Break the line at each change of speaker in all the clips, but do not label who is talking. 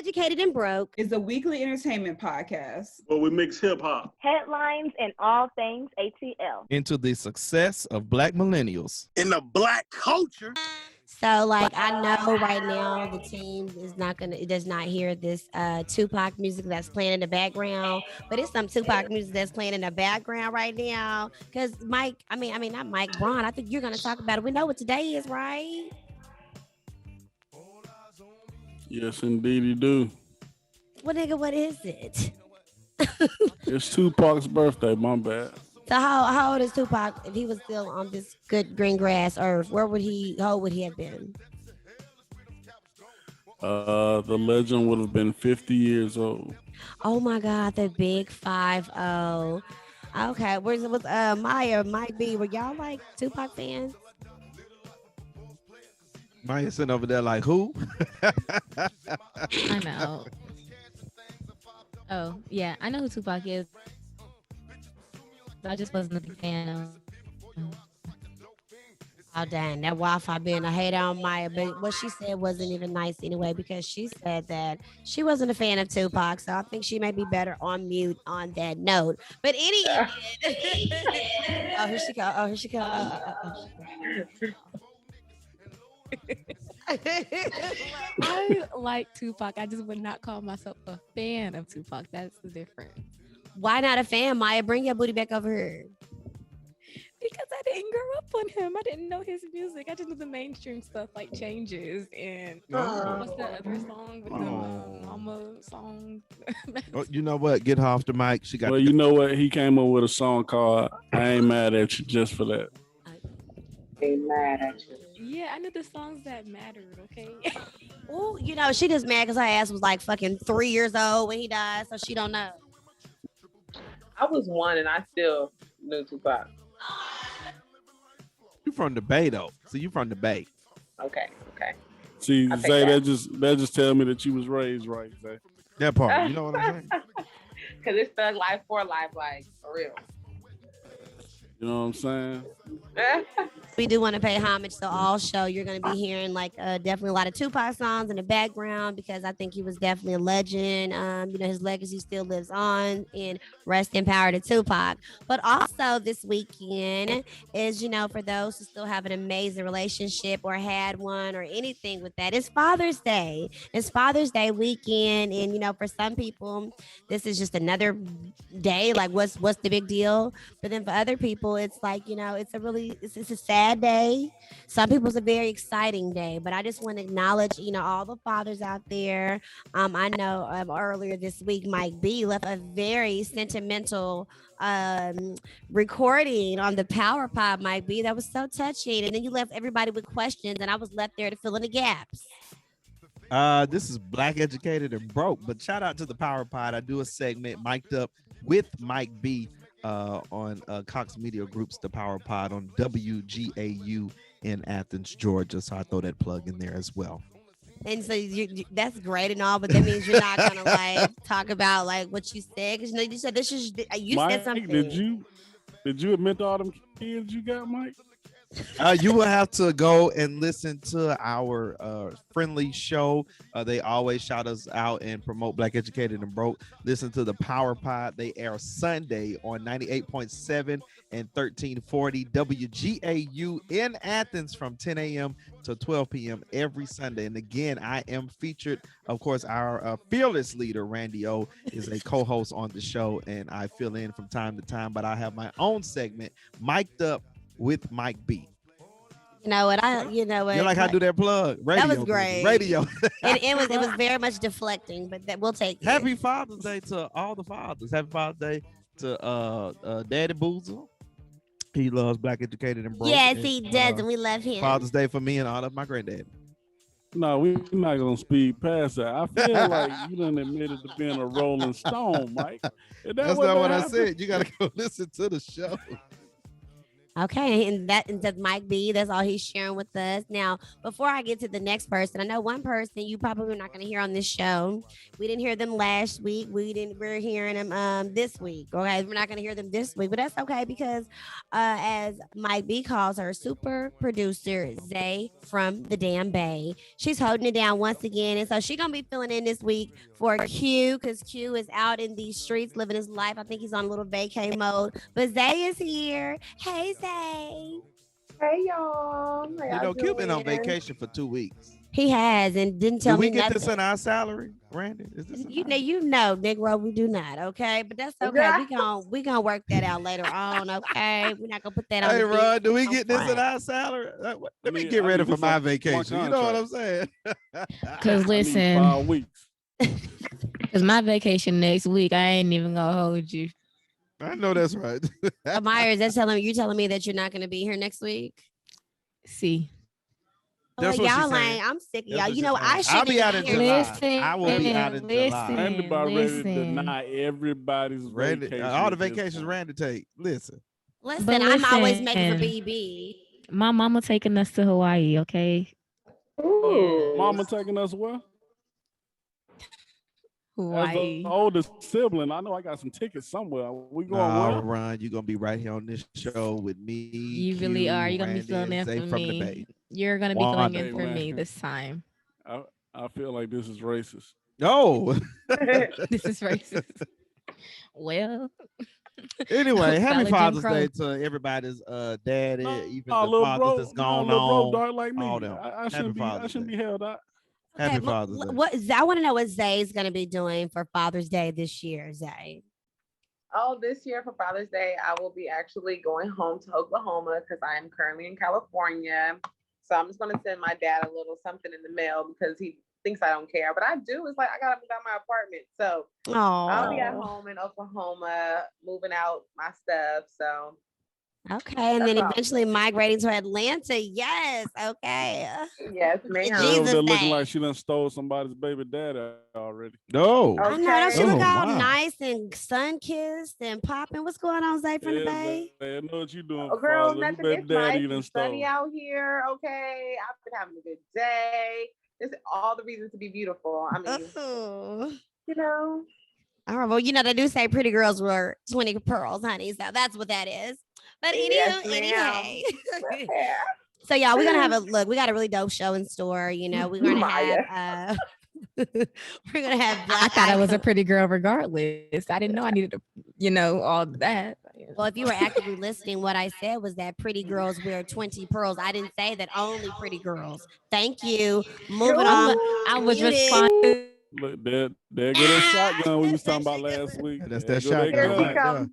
Educated and Broke
is a weekly entertainment podcast
where we mix hip hop,
headlines, and all things ATL
into the success of Black millennials
in the Black culture.
So, like, I know right now the team is not gonna, it does not hear this Tupac music that's playing in the background, but it's some Tupac music that's playing in the background right now. Because Mike, I mean, not Mike Braun. I think you're gonna talk about it. We know what today is, right?
Yes, indeed, you do.
Well, nigga, what is it?
It's Tupac's birthday. My bad.
So how old is Tupac if he was still on this good green grass earth? How old would he have been?
The legend would have been 50 years old.
Oh my God, the big 5-0. Okay, where's it with Maya, Mike B? Were y'all like Tupac fans?
Maya sitting over there like, who?
I'm out. Oh, yeah, I know who Tupac is. I just wasn't a big fan of.
Oh, dang, that Wi-Fi being a hater on Maya, but what she said wasn't even nice anyway, because she said that she wasn't a fan of Tupac, so I think she may be better on mute on that note. But anyway, oh, here she go. Oh, here she go.
I like Tupac. I just would not call myself a fan of Tupac. That's the difference.
Why not a fan, Maya? Bring your booty back over here.
Because I didn't grow up on him. I didn't know his music. I just knew the mainstream stuff like Changes and what's the other song with the mama song?
Oh, you know what? Get her off the mic. She got.
Well, you know what? He came up with a song called "I Ain't Mad at You" just for that.
ain't mad at you.
Yeah, I knew the songs that mattered, okay?
Oh, you know, she just mad because her ass was like fucking 3 years old when he died, so she don't know.
I was 1 and I still knew Tupac.
You from the Bay though, so you from the Bay.
Okay.
See,
I'll take
Zay,
that.
that just tell me that you was raised right, Zay.
That part, you know what I'm saying?
Because it's thug life for life, like, for real.
You know what I'm saying?
We do want to pay homage to all show. You're going to be hearing like definitely a lot of Tupac songs in the background because I think he was definitely a legend. You know, his legacy still lives on, and rest in power to Tupac. But also this weekend is, you know, for those who still have an amazing relationship or had one or anything with that, it's Father's Day. It's Father's Day weekend. And, you know, for some people, this is just another day. Like what's the big deal? But then for other people, it's like, you know, it's a sad day. Some people it's a very exciting day, but I just want to acknowledge, you know, all the fathers out there. I know earlier this week, Mike B left a very sentimental recording on the Power Pod, Mike B. That was so touching. And then you left everybody with questions, and I was left there to fill in the gaps.
This is Black Educated and Broke, but shout out to the Power Pod. I do a segment mic'd up with Mike B on Cox Media Group's The Power Pod on WGAU in Athens, Georgia. So I throw that plug in there as well.
And so that's great and all, but that means you're not gonna like talk about like what you said, because you said this is you
Mike,
said something.
Did you admit to all them kids you got, Mike?
You will have to go and listen to our friendly show. They always shout us out and promote Black Educated and Broke. Listen to the Power Pod. They air Sunday on 98.7 and 1340 WGAU in Athens from 10 a.m. to 12 p.m. every Sunday. And again, I am featured. Of course, our fearless leader, Randi O, is a co-host on the show, and I fill in from time to time. But I have my own segment, Mic'd Up with Mike B.
You know what?
You like how I do that plug? Radio,
that was great.
Radio.
And it was very much deflecting, but that we'll take it.
Happy Father's Day to all the fathers. Happy Father's Day to Daddy Boozer. He loves Black Educated and Broke.
Yes, he does, and we love him.
Father's Day for me and all of my granddad.
No, we're not gonna speed past that. I feel like you done admitted to being a Rolling Stone, Mike.
That's not what I said. You gotta go listen to the show.
Okay, and that's Mike B. That's all he's sharing with us. Now, before I get to the next person, I know one person you probably not going to hear on this show. We didn't hear them last week. We're hearing them this week. Okay, we're not going to hear them this week, but that's okay because as Mike B calls her, super producer Zay from the Damn Bay. She's holding it down once again, and so she's gonna be filling in this week for Q because Q is out in these streets living his life. I think he's on a little vacay mode, but Zay is here. Hey Zay.
Hey y'all. How
You
y'all
know, Q been on
doing?
vacation for 2 weeks.
He has and didn't
Do
tell
we
me
get
nothing.
this in our salary, Randy? Is this
You know, Negro, we do not. Okay, but that's okay. We gonna work that out later on. Okay, we're not gonna put that on.
Hey,
the
Ron, do we
on
get this in
front.
our salary? Let me
mean,
get
I
ready
need
for
this
my
on my
vacation. You know what I'm
contract.
saying?
Cause
I need
listen,
5 weeks.
cause my vacation next week, I ain't even gonna hold you.
I know that's right.
Myers, you telling me that you're not gonna be here next week?
See,
That's what she's
y'all
saying.
ain't. I'm sick of
That's
y'all.
what
You
she's
know, I
saying.
shouldn't
I'll be out in
even
July.
hear-
I will be out in July.
Randy about ready to
listen.
deny everybody's
Randy,
vacation.
all the
at this
vacations
point.
Randy take. Listen.
Listen,
But
I'm always making for
listen.
BEB.
My mama taking us to Hawaii, okay?
Ooh.
Mama taking us where? As the
Hawaii.
oldest sibling, I know I got some tickets somewhere. We going
No,
where?
Ron, you're gonna be right here on this show with me.
You really are. You're gonna be
Randy,
filling
and
in
Zay
for
from the
me.
Bay.
You're gonna be
Wanda.
filling in
Hey,
for
man.
me this time.
I feel like this is racist.
Oh,
This is racist. Well,
anyway, happy
Solid Jim
Father's
Crow.
Day to everybody's daddy, even the
little
fathers
bro,
that's gone
little bro,
on.
dark like me.
all them.
I
Happy
shouldn't be. I
Father's
shouldn't
Day.
be held out.
Happy
Okay,
Father's Day.
I want to know what Zay's gonna be doing for Father's Day this year, Zay.
Oh, this year for Father's Day, I will be actually going home to Oklahoma because I am currently in California. So I'm just going to send my dad a little something in the mail because he thinks I don't care. But I do. It's like I got to move out my apartment. So I'll be at
Oh,
home in Oklahoma, moving out my stuff. So
okay, and then
That's all.
eventually migrating to Atlanta. Yes, okay.
yes,
In
ma'am.
Girl over
Jesus'
there looking
name.
like she done stole somebody's baby daddy already.
No.
I know. Don't she look
Oh,
all
wow.
nice and sun kissed and popping? What's going on, Zay from the Bay?
I know what you doing,
Oh, girl,
father. Who
nothing.
baby
It's
daddy
nice
you done
and sunny
stole?
out here. Okay, I've been having a good day. There's all the reasons to be beautiful. I mean,
Oh.
you know.
All right. Well, you know, they do say pretty girls were 20 pearls, honey. So that's what that is. But
Yes,
anyway.
Yeah.
So y'all, we're gonna have a look. We got a really dope show in store. You know, we're gonna have we're gonna have
I
Black
thought I was a
Icon.
pretty girl regardless. I didn't know I needed to, all that.
Well, if you were actively listening, what I said was that pretty girls wear 20 pearls. I didn't say that only pretty girls. Thank you. Moving on.
I was
Muted.
responding.
Look, there go that shotgun we was talking about last week.
That's
There
that
go that
shotgun
Here he
right
gun.
there.
comes.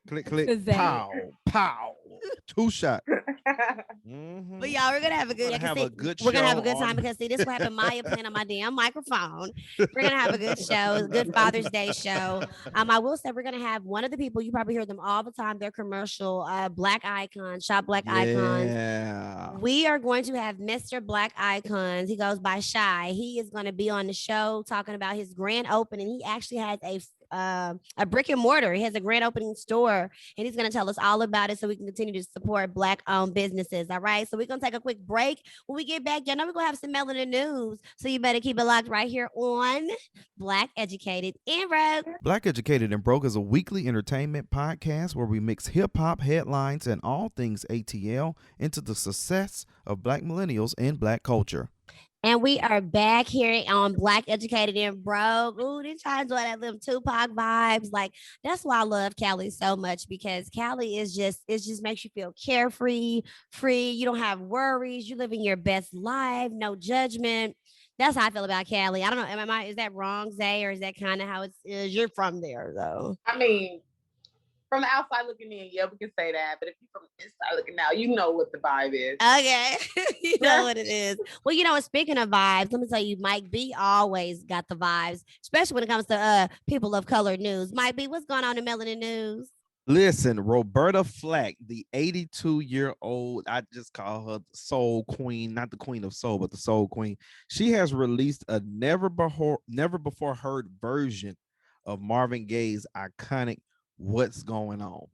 Click, click,
Is that-
pow, pow. 2 shot. Mhm.
But y'all, we're gonna have a good.
We're gonna have a good
We're gonna have a
show
good
on-
time because see, this what happened. Maya playing on my damn microphone. We're gonna have a good show, a good Father's Day show. I will say we're gonna have one of the people you probably hear them all the time. Their commercial, Black Icon, Shop Black Icons.
Yeah.
We are going to have Mr. Black Icons. He goes by Shy. He is going to be on the show talking about his grand opening. He actually has a brick and mortar. He has a grand opening store, and he's going to tell us all about it so we can continue to support Black-owned businesses. All right. So we're going to take a quick break. When we get back, y'all know we're going to have some Melanin news. So you better keep it locked right here on Black Educated and Rogue.
Black Educated and Broke is a weekly entertainment podcast where we mix hip hop headlines and all things ATL into the success of Black millennials and Black culture.
And we are back here on Black Educated and Broke. Ooh, this times what that little Tupac vibes. Like, that's why I love Cali so much because Cali is just, it just makes you feel carefree, free. You don't have worries. You living your best life, no judgment. That's how I feel about Cali. I don't know. Is that wrong, Zay, or is that kind of how it is? You're from there, though.
I mean, from the outside looking in, yeah, we can say that. But if you're from the inside looking out, you know what the vibe is.
Okay. You know what it is. Well, you know, speaking of vibes, let me tell you, Mike B always got the vibes, especially when it comes to people of color news. Mike B, what's going on in Melanin News?
Listen, Roberta Flack, the 82-year-old, I just call her the soul queen, not the queen of soul, but the soul queen. She has released a never before heard version of Marvin Gaye's iconic What's Going On.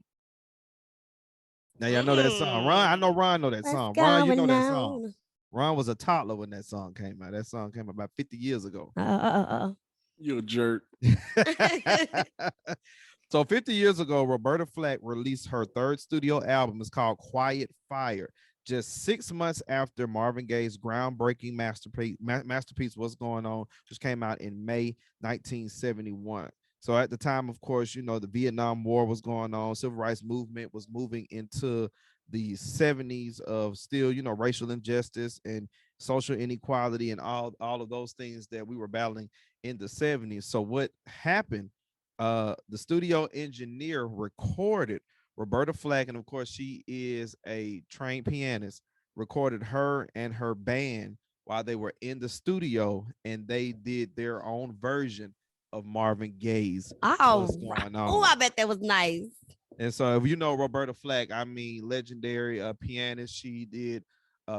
Now y'all know that song. Ron, I know Ron know that
What's
song. Ron, you know
going
that song.
on?
Ron was a toddler when that song came out. That song came out about 50 years ago.
You a jerk.
So 50 years ago, Roberta Flack released her third studio album. It's called Quiet Fire. Just 6 months after Marvin Gaye's groundbreaking masterpiece What's Going On, which came out in May 1971. So at the time, of course, you know, the Vietnam War was going on. Civil rights movement was moving into the 70s of still, you know, racial injustice and social inequality and all of those things that we were battling in the 70s. So what happened? The studio engineer recorded Roberta Flack, and of course, she is a trained pianist, recorded her and her band while they were in the studio, and they did their own version of Marvin Gaye's What's Going On.
Oh, I bet that was nice.
And so if you know Roberta Flack, I mean, legendary pianist, she did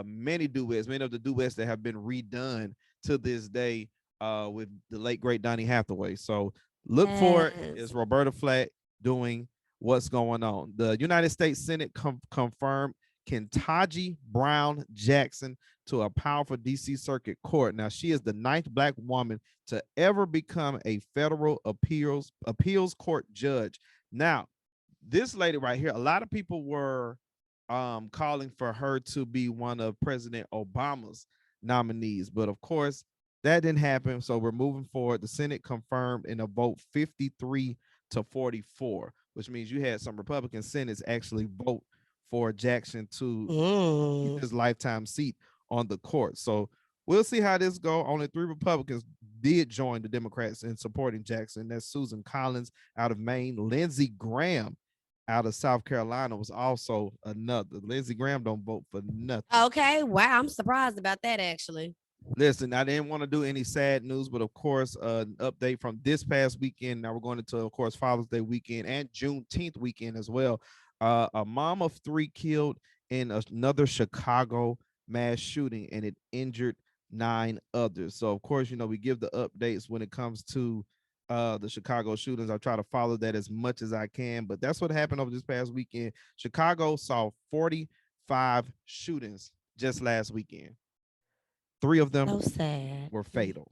many duets, many of the duets that have been redone to this day with the late great Donny Hathaway. So look for it. It's Roberta Flack doing What's Going On. The United States Senate confirmed Ketanji Brown Jackson to a powerful DC Circuit Court. Now, she is the 9th Black woman to ever become a federal appeals court judge. Now, this lady right here, a lot of people were calling for her to be one of President Obama's nominees, but of course, that didn't happen. So we're moving forward. The Senate confirmed in a vote 53-44, which means you had some Republican senators actually vote for Jackson to keep his lifetime seat on the court. So we'll see how this goes. Only 3 Republicans did join the Democrats in supporting Jackson. That's Susan Collins out of Maine. Lindsey Graham out of South Carolina was also another. Lindsey Graham don't vote for nothing.
Okay. Wow. I'm surprised about that, actually.
Listen, I didn't want to do any sad news, but of course, an update from this past weekend. Now we're going into, of course, Father's Day weekend and Juneteenth weekend as well. A mom of 3 killed in another Chicago mass shooting, and it injured 9 others. So, of course, you know, we give the updates when it comes to the Chicago shootings. I try to follow that as much as I can, but that's what happened over this past weekend. Chicago saw 45 shootings just last weekend. 3 of them were fatal.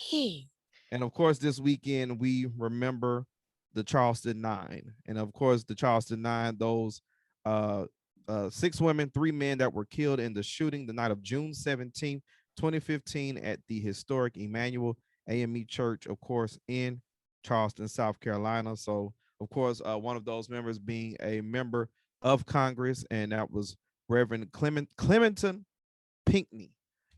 Dang.
And of course, this weekend we remember the Charleston 9. And of course, the Charleston 9, those 6 women, 3 men that were killed in the shooting the night of June 17th, 2015 at the historic Emmanuel AME Church, of course, in Charleston, South Carolina. So, of course, one of those members being a member of Congress, and that was Reverend Clementon Pinckney.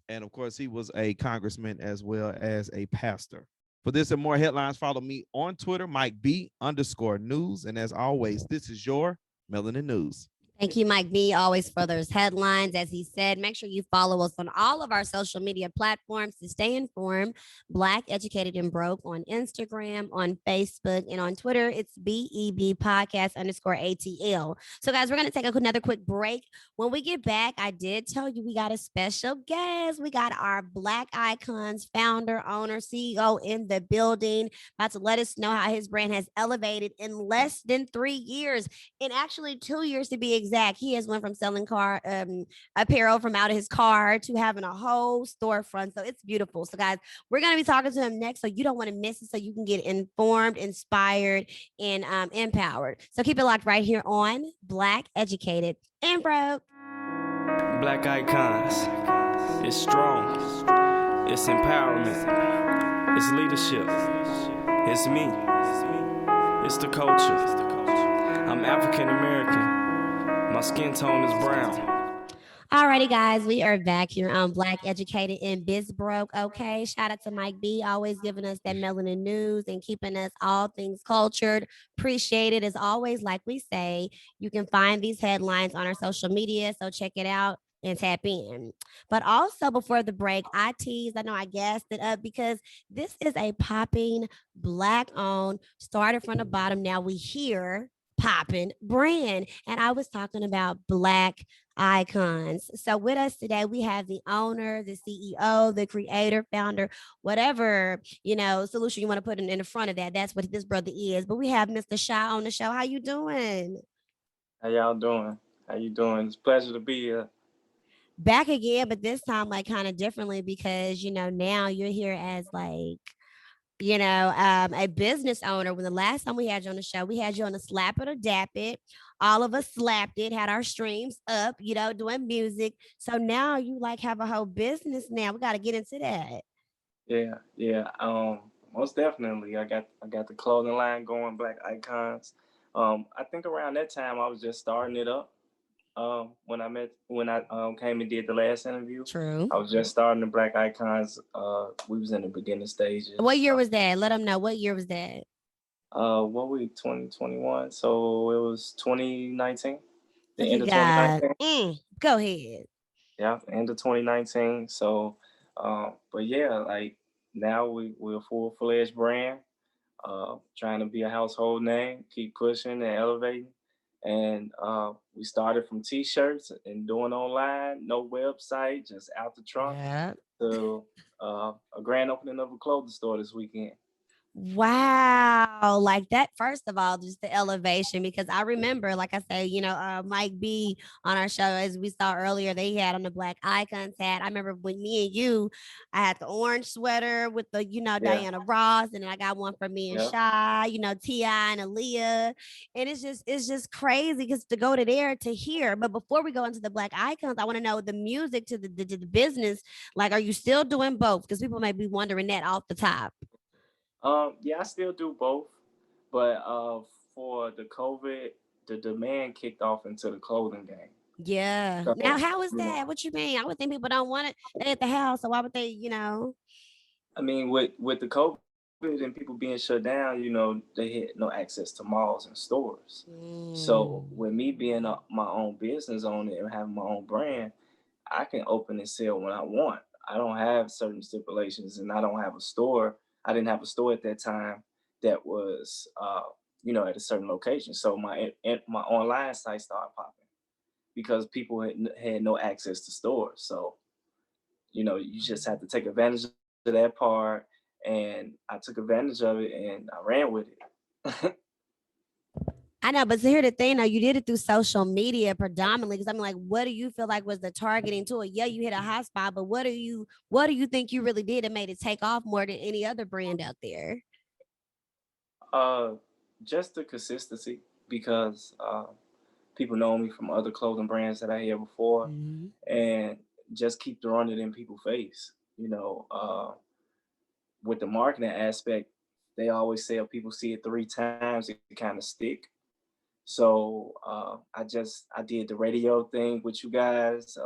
And of course, he was a congressman as well as a pastor. For this and more headlines, follow me on Twitter, Mike B_news. And as always, this is your Melanin News.
Thank you, Mike B, always for those headlines. As he said, make sure you follow us on all of our social media platforms to stay informed. Black, Educated, and Broke on Instagram, on Facebook, and on Twitter. It's BEB Podcast _ATL. So, guys, we're going to take another quick break. When we get back, I did tell you we got a special guest. We got our Black Icons founder, owner, CEO in the building, about to let us know how his brand has elevated in less than 3 years, and actually 2 years to be exact. He has went from selling apparel from out of his car to having a whole storefront. So it's beautiful. So guys, we're going to be talking to him next. So you don't want to miss it. So you can get informed, inspired, and empowered. So keep it locked right here on Black, Educated, and Broke.
Black Icons. It's strong. It's empowerment. It's leadership. It's me. It's the culture. I'm African American. My skin tone is brown.
Alrighty, guys, we are back here on Black, Educated, and Biz Broke. Okay, shout out to Mike B, always giving us that Melanin News and keeping us all things cultured. Appreciate it. As always, like we say, you can find these headlines on our social media, so check it out and tap in. But also before the break, I know I gassed it up because this is a popping Black-owned, started from the bottom, now we hear popping brand. And I was talking about Black Icons. So with us today, we have the owner, the CEO, the creator, founder, whatever, solution you want to put in the front of that. That's what this brother is. But we have Mr. Shy on the show. How you doing?
How y'all doing?
How you doing? It's a pleasure to be here.
Back again, but this time like kind of differently because now you're here as like a business owner. When the last time we had you on the show, we had you on the Slap It or Dap It. All of us slapped it, had our streams up, doing music. So now you like have a whole business now. We got to get into that.
Yeah. Most definitely. I got the clothing line going, Black Icons. I think around that time I was just starting it up. When I came and did the last interview.
True.
I was just starting the Black Icons. We was in the beginning stages.
What year was that? Let them know. What year was that?
What week? 2021. So it was 2019. The
Look
end
at
of
God.
2019.
Go ahead.
Yeah, end of 2019. So, but yeah, like now we're a full-fledged brand. Trying to be a household name, keep pushing and elevating. And we started from T-shirts and doing online, no website, just out the trunk to a grand opening of a clothing store this weekend.
Wow. Like that, first of all, just the elevation, because I remember, like I say, Mike B on our show, as we saw earlier, they had on the Black Icons hat. I remember when me and you, I had the orange sweater with the, Diana Ross, and then I got one for me and Shy, T.I. and Aaliyah. And it's just crazy because to go to there to here. But before we go into the Black Icons, I want to know the music to the business. Like, are you still doing both? Because people may be wondering that off the top.
Yeah, I still do both, but for the COVID, the demand kicked off into the clothing game.
Yeah.
So,
now, how is that? What you mean? I would think people don't want it. They at the house, so why would they?
I mean, with the COVID and people being shut down, they had no access to malls and stores. So with me being my own business owner and having my own brand, I can open and sell when I want. I don't have certain stipulations, and I don't have a store. I didn't have a store at that time that was, at a certain location. So my online site started popping because people had no access to stores. So, you just have to take advantage of that part. And I took advantage of it and I ran with it.
I know, but here's the thing, though, you did it through social media predominantly. Because I mean, like, what do you feel like was the targeting to it? Yeah, you hit a hot spot, but what do you think you really did that made it take off more than any other brand out there?
Just the consistency, because people know me from other clothing brands that I had before, and just keep throwing it in people's face. With the marketing aspect, they always say if people see it 3 times, it kind of stick. So I did the radio thing with you guys.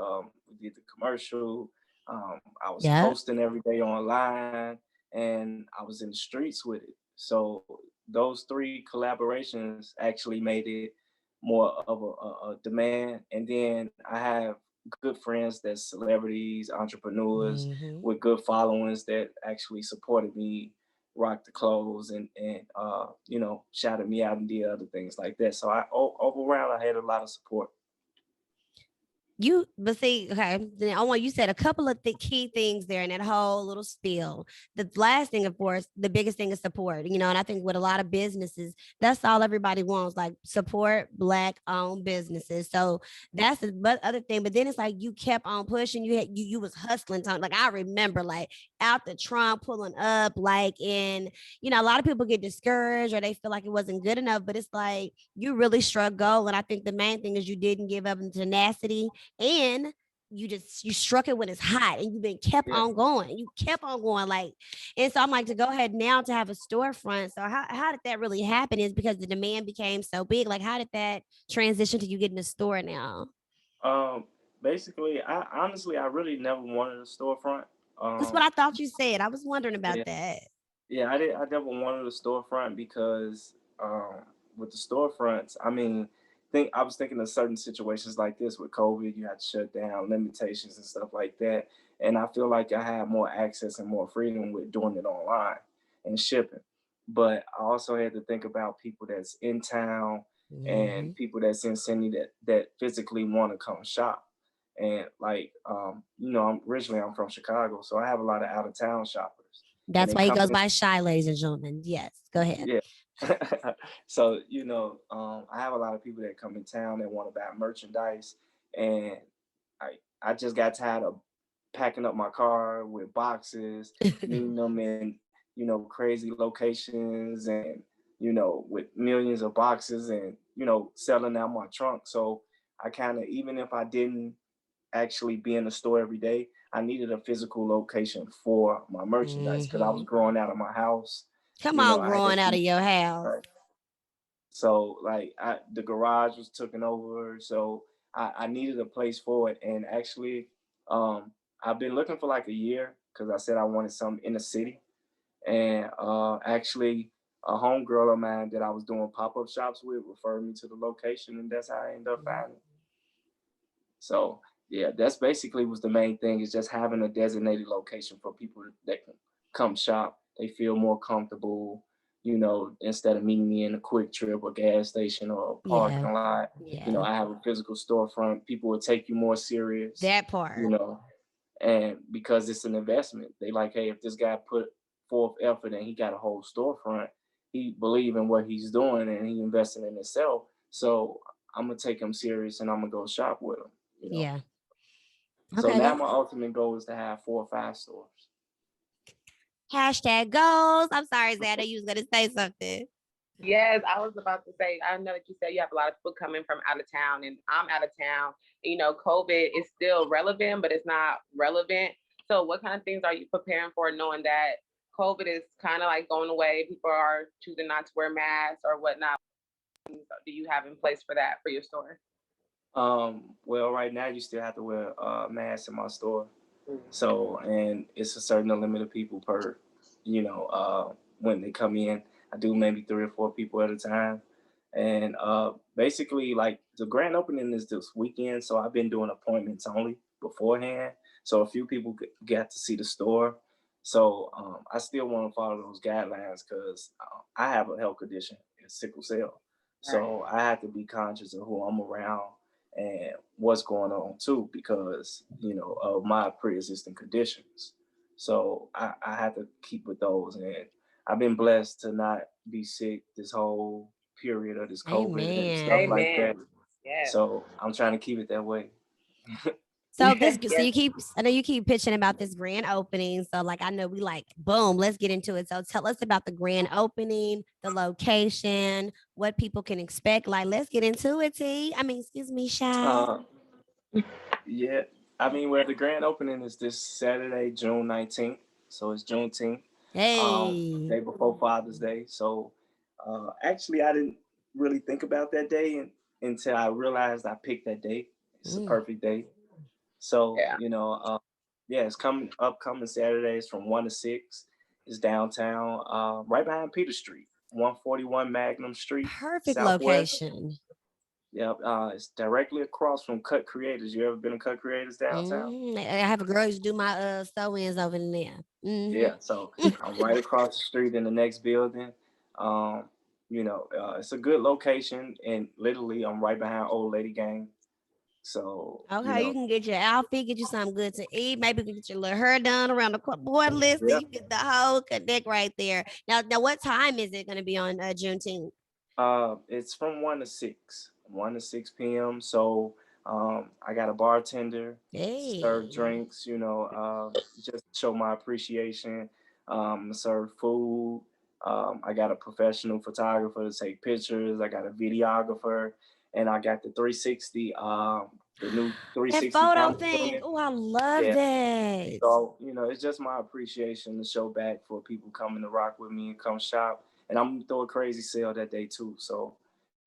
We did the commercial. I was posting every day online, and I was in the streets with it. So those 3 collaborations actually made it more of a demand. And then I have good friends that's celebrities, entrepreneurs with good followings that actually supported me, rock the clothes, and shouted me out and did other things like that. So overall I had a lot of support.
But see, okay, then I want you said a couple of key things there in that whole little spiel. The last thing, of course, the biggest thing is support, and I think with a lot of businesses, that's all everybody wants, like support Black owned businesses. So that's the other thing. But then it's like you kept on pushing. You was hustling. Like I remember, like out the trunk, pulling up, like a lot of people get discouraged or they feel like it wasn't good enough. But it's like you really struck gold, and I think the main thing is you didn't give up in tenacity. And you struck it when it's hot, and you've been kept on going. You kept on going, like, and so I'm like, to go ahead now to have a storefront. So how did that really happen? Is because the demand became so big. Like, how did that transition to you getting a store now?
Basically, I really never wanted a storefront.
That's what I thought you said. I was wondering about that.
Yeah, I never wanted a storefront because with the storefronts, I was thinking of certain situations like this with COVID. You had to shut down, limitations and stuff like that. And I feel like I have more access and more freedom with doing it online and shipping. But I also had to think about people that's in town and people that's in Sydney that physically want to come shop. And like, I'm from Chicago, so I have a lot of out of town shoppers.
That's why he goes by Shy, ladies and gentlemen. Yes, go ahead.
Yeah. So, I have a lot of people that come in town that want to buy merchandise, and I just got tired of packing up my car with boxes, meeting them in, crazy locations, and, with millions of boxes, and, selling out my trunk. So I kind of, even if I didn't actually be in the store every day, I needed a physical location for my merchandise because I was growing out of my house.
Come on,
I had
growing out of
to,
your house.
right. So like the garage was taken over, so I needed a place for it. And actually, I've been looking for like a year because I said I wanted something in the city. And actually, a homegirl of mine that I was doing pop-up shops with referred me to the location, and that's how I ended up finding it. So yeah, that's basically was the main thing, is just having a designated location for people that can come shop. They feel more comfortable, instead of meeting me in a Quick Trip or gas station or a parking lot.
Yeah.
I have a physical storefront. People will take you more serious.
That part.
And because it's an investment, they like, hey, if this guy put forth effort and he got a whole storefront, he believe in what he's doing and he invested in himself. So I'm gonna take him serious and I'm gonna go shop with him.
Yeah.
So
Okay,
now my ultimate goal is to have 4 or 5 stores.
Hashtag goals. I'm sorry, Zana, you was gonna say something.
Yes, I was about to say, I know that you said you have a lot of people coming from out of town, and I'm out of town. COVID is still relevant, but it's not relevant. So what kind of things are you preparing for, knowing that COVID is kind of like going away? People are choosing not to wear masks or whatnot. Do you have in place for that for your store?
Well, right now you still have to wear a mask in my store. So, and it's a certain limit of people per, when they come in. I do maybe 3 or 4 people at a time. And basically, like, the grand opening is this weekend. So I've been doing appointments only beforehand. So a few people got to see the store. So I still want to follow those guidelines because I have a health condition, it's sickle cell. So I have to be conscious of who I'm around and what's going on too, because of my pre-existing conditions. So I have to keep with those, and I've been blessed to not be sick this whole period of this COVID and stuff like that.
Yeah.
So I'm trying to keep it that way.
So I know you keep pitching about this grand opening. So like, I know we like, boom, let's get into it. So tell us about the grand opening, the location, what people can expect. Like, let's get into it, T. I mean, excuse me, Shy.
Yeah, well, the grand opening is this Saturday, June 19th. So it's Juneteenth.
Hey.
Day before Father's Day. So actually, I didn't really think about that day until I realized I picked that day. It's a perfect day. So, it's upcoming Saturdays from 1 to 6. It's downtown, right behind Peter Street, 141 Magnum Street.
Perfect
Southwest.
location.
Yep, it's directly across from Cut Creators. You ever been to Cut Creators downtown?
I have a girl who do my sew-ins over there.
Yeah, so I'm right across the street in the next building. It's a good location, and literally I'm right behind Old Lady Gang. So
okay, you can get your outfit, get you something good to eat, maybe get your little hair done around the corner. Boy, listen, you get the whole connect right there. Now, what time is it going to be on Juneteenth?
It's from 1 to 6, 1 to 6 p.m. So I got a bartender, serve drinks, just show my appreciation, serve food. I got a professional photographer to take pictures. I got a videographer, and I got the 360, the new 360
that photo thing. Oh, I love that.
So, it's just my appreciation to show back for people coming to rock with me and come shop. And I'm gonna throw a crazy sale that day too. So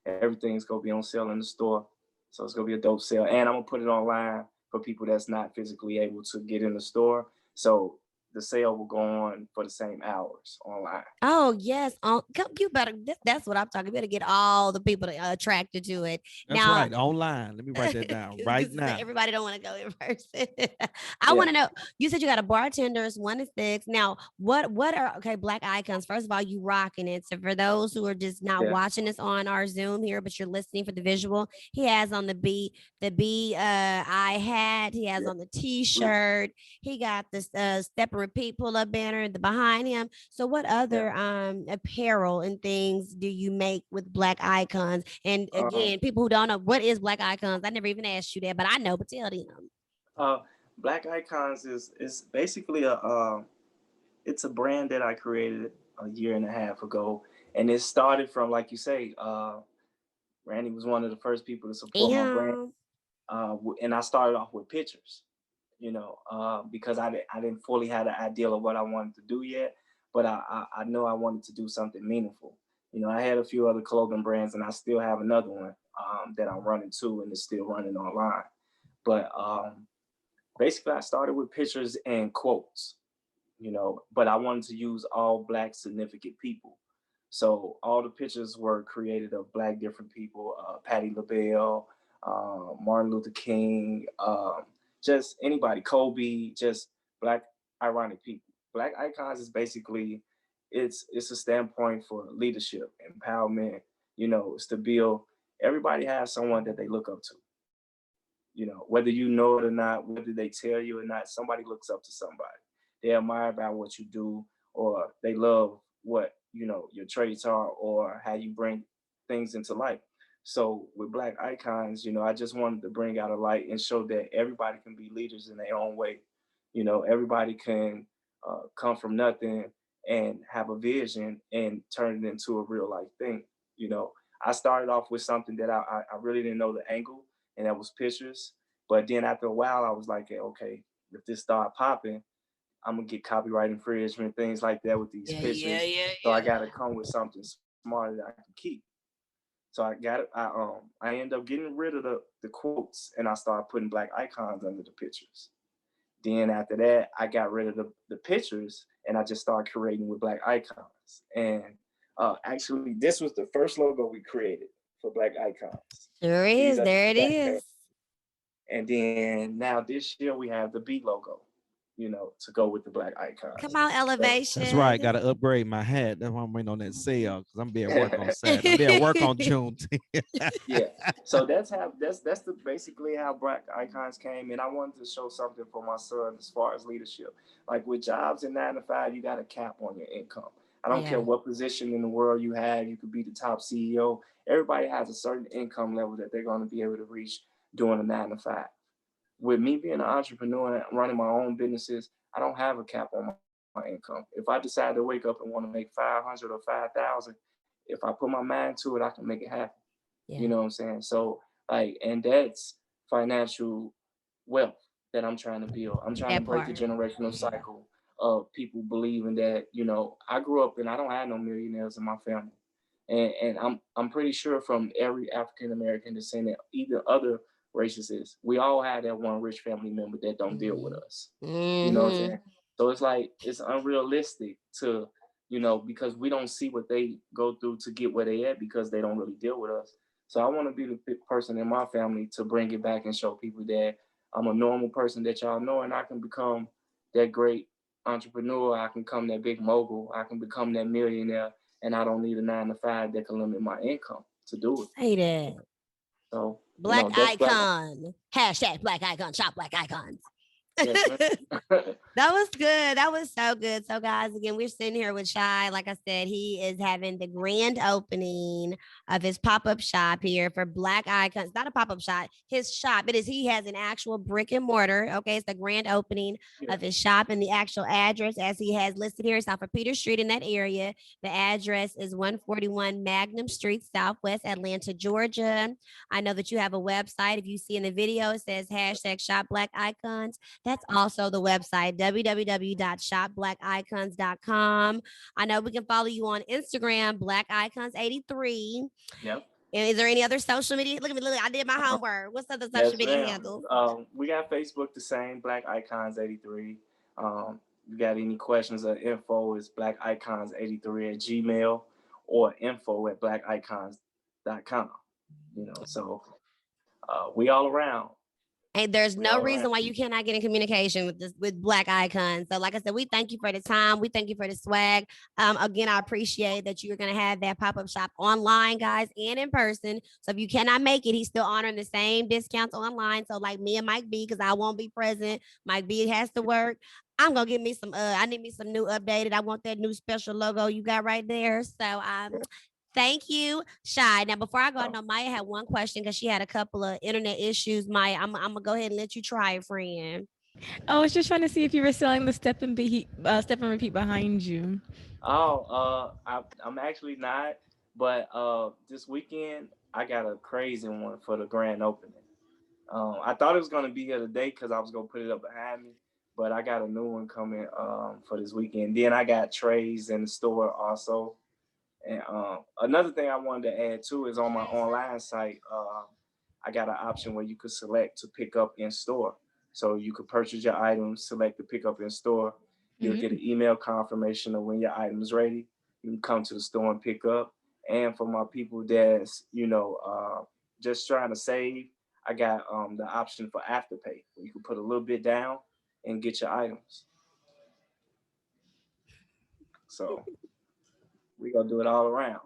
everything's gonna be on sale in the store. So it's gonna be a dope sale. And I'm gonna put it online for people that's not physically able to get in the store. So the sale will go on for the same hours online.
Oh yes, you better. That's what I'm talking. You better get all the people attracted to it.
That's
now,
right, online. Let me write that down right now.
Everybody don't want to go in person. I want to know. You said you got a bartender. It's 1 to 6. Now, what are Black icons? First of all, you rocking it. So for those who are just not watching us on our Zoom here, but you're listening for the visual, he has on the BEB hat. He has on the T-shirt. He got this stepper repeat pull-up banner behind him. So what other apparel and things do you make with Black Icons? And again, people who don't know, what is Black Icons? I never even asked you that, but I know, but tell them.
Black Icons is basically it's a brand that I created a year and a half ago, and it started from, like you say, Randy was one of the first people to support my brand, and I started off with pictures, because I didn't fully have the idea of what I wanted to do yet, but I know I wanted to do something meaningful. I had a few other clothing brands, and I still have another one that I'm running too, and it's still running online. But basically, I started with pictures and quotes, but I wanted to use all Black significant people. So all the pictures were created of Black different people, Patti LaBelle, Martin Luther King, just anybody, Kobe, just Black ironic people. Black Icons is basically, it's a standpoint for leadership, empowerment, it's to build. Everybody has someone that they look up to. Whether you know it or not, whether they tell you or not, somebody looks up to somebody. They admire about what you do, or they love what, your traits are, or how you bring things into life. So with Black Icons, I just wanted to bring out a light and show that everybody can be leaders in their own way. Everybody can come from nothing and have a vision and turn it into a real life thing. I started off with something that I really didn't know the angle, and that was pictures. But then after a while, I was like, okay, if this start popping, I'm gonna get copyright infringement, things like that with these pictures. So I gotta come with something smart that I can keep. So I got it. I ended up getting rid of the quotes, and I started putting Black Icons under the pictures. Then after that, I got rid of the pictures, and I just started creating with Black Icons. And actually, this was the first logo we created for Black Icons.
There is. There it is.
And then now this year we have the B logo, to go with the Black Icons.
Come on, elevation.
That's right. Got to upgrade my hat. That's why I'm waiting on that sale, because I'm being work on Saturday. I'm being work on Juneteenth.
Yeah. So that's basically how Black Icons came. And I wanted to show something for my son as far as leadership. Like with jobs in 9 to 5, you got a cap on your income. I don't care what position in the world you have. You could be the top CEO. Everybody has a certain income level that they're going to be able to reach doing a 9 to 5. With me being an entrepreneur and running my own businesses, I don't have a cap on my income. If I decide to wake up and want to make 500 or 5,000, if I put my mind to it, I can make it happen. Yeah. You know what I'm saying? So and that's financial wealth that I'm trying to build. I'm trying to break the generational cycle of people believing that, I grew up and I don't have no millionaires in my family. And I'm pretty sure from every African-American descendant, either other races, we all have that one rich family member that don't deal with us. You know what I'm saying? So it's like, it's unrealistic to, because we don't see what they go through to get where they at, because they don't really deal with us. So I want to be the person in my family to bring it back and show people that I'm a normal person that y'all know, and I can become that great entrepreneur. I can become that big mogul. I can become that millionaire, and I don't need a 9 to 5 that can limit my income to do it.
Say that.
So
Black Icon. Hashtag Black Icon. Shop Black Icons. That was good. That was so good. So guys, again, we're sitting here with Chi. Like I said, he is having the grand opening of his pop-up shop here for Black Icons. Not a pop-up shop, his shop. He has an actual brick and mortar. Okay, it's the grand opening of his shop, and the actual address, as he has listed here, is off of Peter Street in that area. The address is 141 Magnum Street, Southwest Atlanta, Georgia. I know that you have a website. If you see in the video, it says hashtag Shop Black Icons. That's also the website, www.shopblackicons.com. I know we can follow you on Instagram, Black Icons 83.
Yep.
And is there any other social media? Look at me, I did my homework. What's other social media handles?
We got Facebook, the same, Black Icons 83. You got any questions or info, is blackicons83@gmail or info@blackicons.com. So we all around.
And there's no reason why you cannot get in communication with Black Icons. So like I said, we thank you for the time. We thank you for the swag. Again, I appreciate that you're going to have that pop-up shop online, guys, and in person. So if you cannot make it, he's still honoring the same discounts online. So like me and Mike B, because I won't be present, Mike B has to work. I'm gonna get me some. I need me some new updated. I want that new special logo you got right there. So thank you, Shy. Now before I go, I know Maya had one question because she had a couple of internet issues. Maya, I'm gonna go ahead and let you try it, friend.
I was just trying to see if you were selling the step and repeat behind you.
Oh, I'm actually not, but this weekend I got a crazy one for the grand opening. I thought it was gonna be here today because I was gonna put it up behind me, but I got a new one coming for this weekend. Then I got trays in the store also. And another thing I wanted to add too is on my online site, I got an option where you could select to pick up in store. So you could purchase your items, select to pick up in store. You'll get an email confirmation of when your item's ready. You can come to the store and pick up. And for my people that's, just trying to save, I got the option for afterpay. You can put a little bit down and get your items. So we gonna do it all around.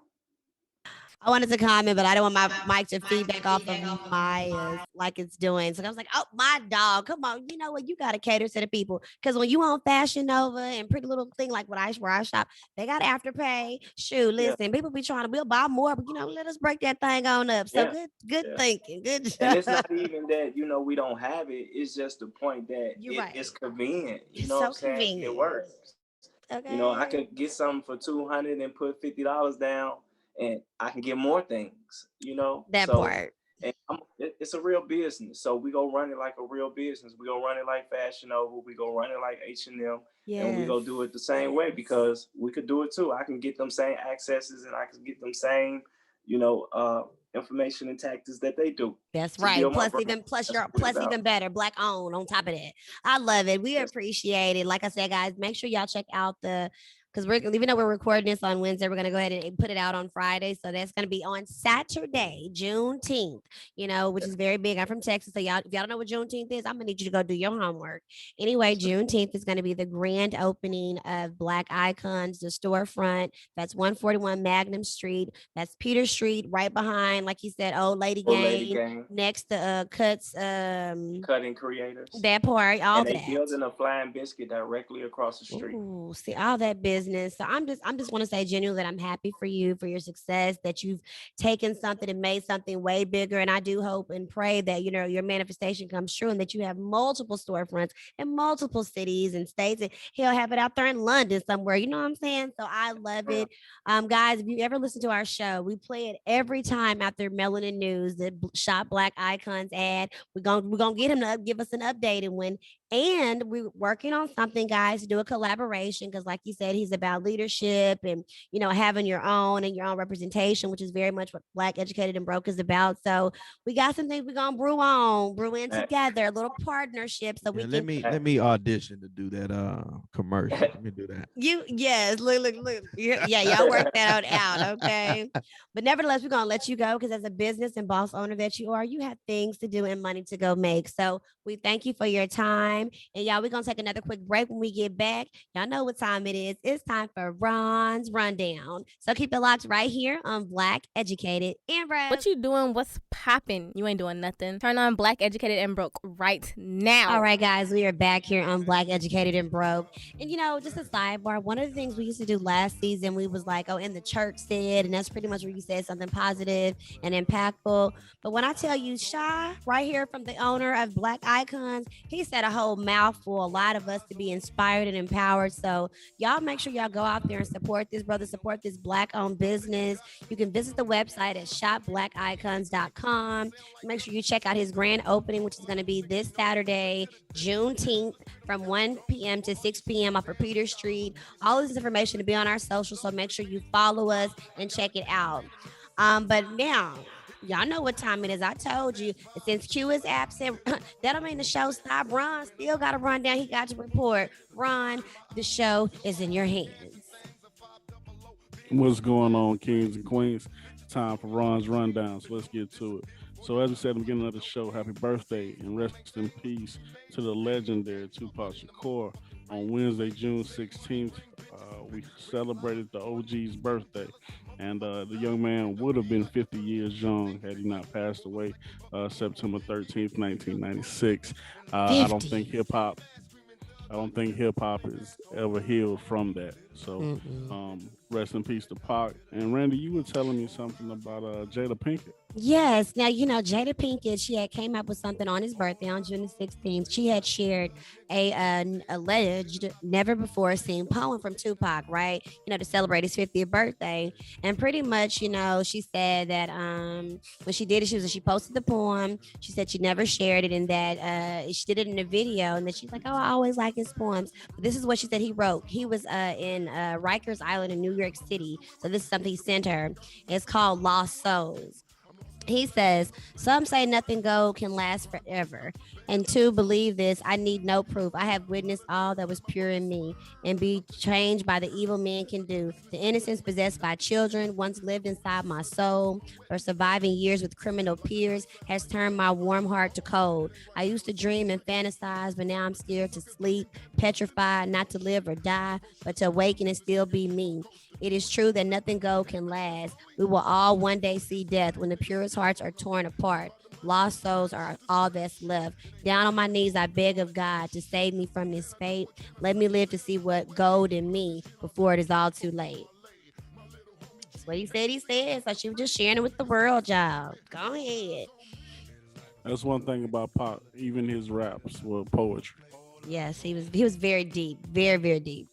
I wanted to comment, but I don't want my mic to feedback off of Maya's like it's doing. So I was like, oh, my dog, come on. You know what? You got to cater to the people. Because when you on Fashion Nova and Pretty Little Thing like where I shop, they got Afterpay. Shoot, listen, people be trying to, we'll buy more, but let us break that thing on up. So good thinking. Good job.
And it's not even that, we don't have it. It's just the point that it's convenient. You
It's
know
so
what I'm saying?
convenient.
It works.
Okay.
I could get something for $200 and put $50 down, and I can get more things.
That part.
And it's a real business. So we go run it like a real business. We go run it like Fashion Nova. We go run it like H&M, and we go do it the same way because we could do it too. I can get them same accesses, and I can get them same, information and tactics that they do.
That's right. Plus even better, Black owned on top of that. I love it. We appreciate it. Like I said, guys, make sure y'all check out because even though we're recording this on Wednesday, we're gonna go ahead and put it out on Friday. So that's gonna be on Saturday, Juneteenth, which is very big. I'm from Texas. So if y'all don't know what Juneteenth is, I'm gonna need you to go do your homework. Anyway, Juneteenth is gonna be the grand opening of Black Icons, the storefront. That's 141 Magnum Street. That's Peter Street, right behind, like you said, Old Lady Gang. Next to Cuts
Cutting Creators.
That part, all
and
that.
They building a Flying Biscuit directly across the street.
Ooh, see all that business. So I'm just want to say genuinely that I'm happy for you, for your success, that you've taken something and made something way bigger. And I do hope and pray that your manifestation comes true and that you have multiple storefronts in multiple cities and states. And he'll have it out there in London somewhere. You know what I'm saying? So I love it. Guys, if you ever listen to our show, we play it every time after Melanin News, the Shop Black Icons ad. We're gonna get him to give us an updated one. And we're working on something, guys, to do a collaboration because, like you said, he's about leadership and having your own and your own representation, which is very much what Black Educated and Broke is about. So we got some things we're gonna brew in together, a little partnership. So
let me audition to do that commercial. Let me do that.
Look. Yeah, y'all work that out, okay? But nevertheless, we're gonna let you go because as a business and boss owner that you are, you have things to do and money to go make. So we thank you for your time. And y'all, we're gonna take another quick break. When we get back, y'all know what time it is. It's time for Ron's Rundown. So keep it locked right here on Black Educated and Broke.
What you doing? What's popping? You ain't doing nothing. Turn on Black Educated and Broke right now.
All right, guys, we are back here on Black Educated and Broke. And just a sidebar, one of the things we used to do last season, we was like, and the church said, and that's pretty much where you said something positive and impactful. But when I tell you, Shy, right here from the owner of Black Icons, he said a whole mouthful, a lot of us to be inspired and empowered. So y'all make sure y'all go out there and support this brother, support this Black owned business. You can visit the website at shopblackicons.com. Make sure you check out his grand opening, which is going to be this Saturday, Juneteenth, from 1 p.m. to 6 p.m. off of Peter Street. All this information to be on our social, so make sure you follow us and check it out. But now, y'all know what time it is. I told you. Since Q is absent, that don't mean the show stop. Ron still got to run down. He got to report. Ron, the show is in your hands.
What's going on, kings and queens? It's time for Ron's Rundown, so let's get to it. So as we said at the beginning of the show, happy birthday and rest in peace to the legendary Tupac Shakur. On Wednesday, June 16th, we celebrated the OG's birthday. And the young man would have been 50 years young had he not passed away September 13th, 1996. I don't think hip-hop I don't think hip hop is ever healed from that. So, rest in peace to Pac. And Randy, you were telling me something about Jada Pinkett.
Yes. Now, Jada Pinkett, she had came up with something on his birthday on June the 16th. She had shared an alleged, never before seen poem from Tupac, right? To celebrate his 50th birthday. And pretty much, she said that when she did it, she posted the poem. She said she never shared it and that she did it in a video. And then she's like, oh, I always like his poems. But this is what she said he wrote. He was in Rikers Island in New York City. So this is something he sent her. It's called Lost Souls. He says, some say nothing gold can last forever. And to believe this, I need no proof. I have witnessed all that was pure in me and be changed by the evil men can do. The innocence possessed by children once lived inside my soul, but surviving years with criminal peers has turned my warm heart to cold. I used to dream and fantasize, but now I'm scared to sleep, petrified not to live or die, but to awaken and still be me. It is true that nothing gold can last. We will all one day see death when the purest hearts are torn apart. Lost souls are all that's left. Down on my knees, I beg of God to save me from this fate. Let me live to see what gold in me before it is all too late. That's what he said. So she was just sharing it with the world, y'all. Go ahead.
That's one thing about Pac. Even his raps were poetry.
Yes, he was very deep, very, very deep.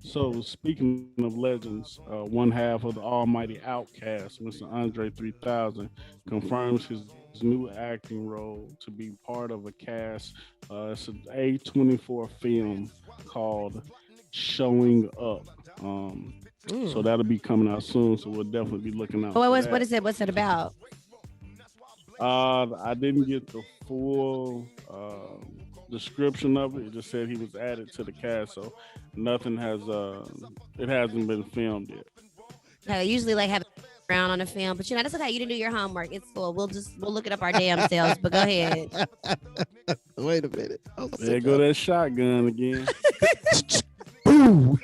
So speaking of legends, one half of the almighty Outcast, Mr. Andre 3000, confirms his new acting role to be part of a cast. It's an A24 film called Showing Up. So that'll be coming out soon. So we'll definitely be looking out.
What is it? What's it about?
I didn't get the full description of it. It just said he was added to the cast, so nothing has it hasn't been filmed yet.
I usually like have around on a film, but that's okay. You didn't do your homework. It's cool. We'll look it up our damn selves. But go ahead.
Wait a minute.
There go that shotgun again.
Boom.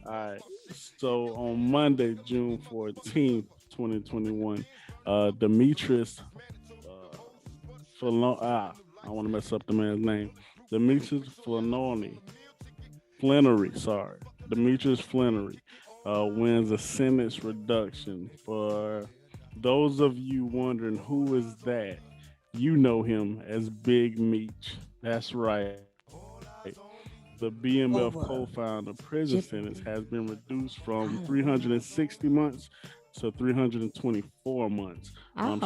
All right. So on Monday, June 14th, 2021, Demetrius I don't want to mess up the man's name. Demetrius Demetrius Flannery wins a sentence reduction. For those of you wondering who is that, you know him as Big Meech. That's right. The BMF co-founder prison sentence has been reduced from 360 months to 324 months.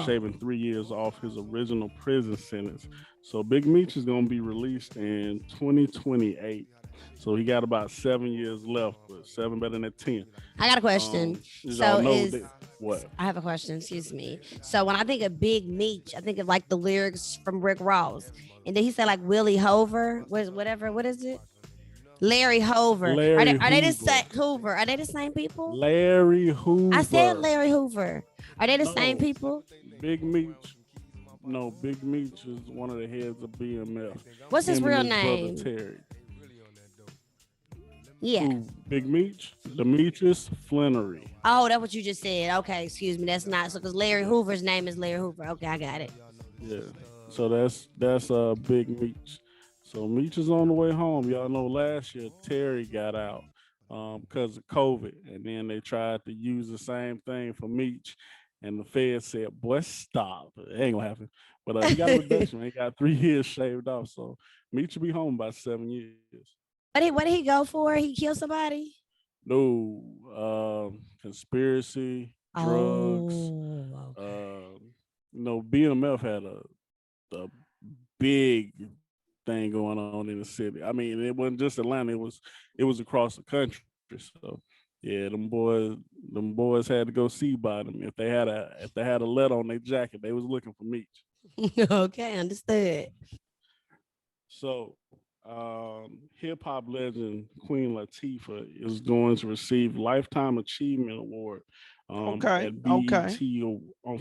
Shaving 3 years off his original prison sentence. So Big Meech is going to be released in 2028. So he got about 7 years left, but 7 better than 10.
I got a question.
What?
I have a question. Excuse me. So when I think of Big Meech, I think of like the lyrics from Rick Ross, and then he said like Willie Hoover, what is it? Larry Hoover. Are they the same Hoover? Are they the same people?
Larry Hoover.
I said Larry Hoover. Are they the same people?
Big Meech. No, Big Meech is one of the heads of BMF.
What's his real name?
Terry.
Yeah.
Ooh, Big Meech, Demetrius Flannery.
Oh, that's what you just said. Okay, excuse me. That's not so because Larry Hoover's name is Larry Hoover. Okay, I got it.
Yeah. So that's Big Meech. So Meech is on the way home. Y'all know last year Terry got out because of COVID, and then they tried to use the same thing for Meech, and the Fed said, "Boy, stop! It ain't gonna happen." But he got a reduction. He got 3 years shaved off, so Meech will be home by 7 years.
What did he go for? He killed somebody?
No, conspiracy, drugs. BMF had a big thing going on in the city. I mean, it wasn't just Atlanta; it was across the country. So, yeah, them boys had to go see about them. If they had a letter on their jacket, they was looking for Meech.
Okay, understood.
So, hip hop legend Queen Latifah is going to receive Lifetime Achievement Award. At BET,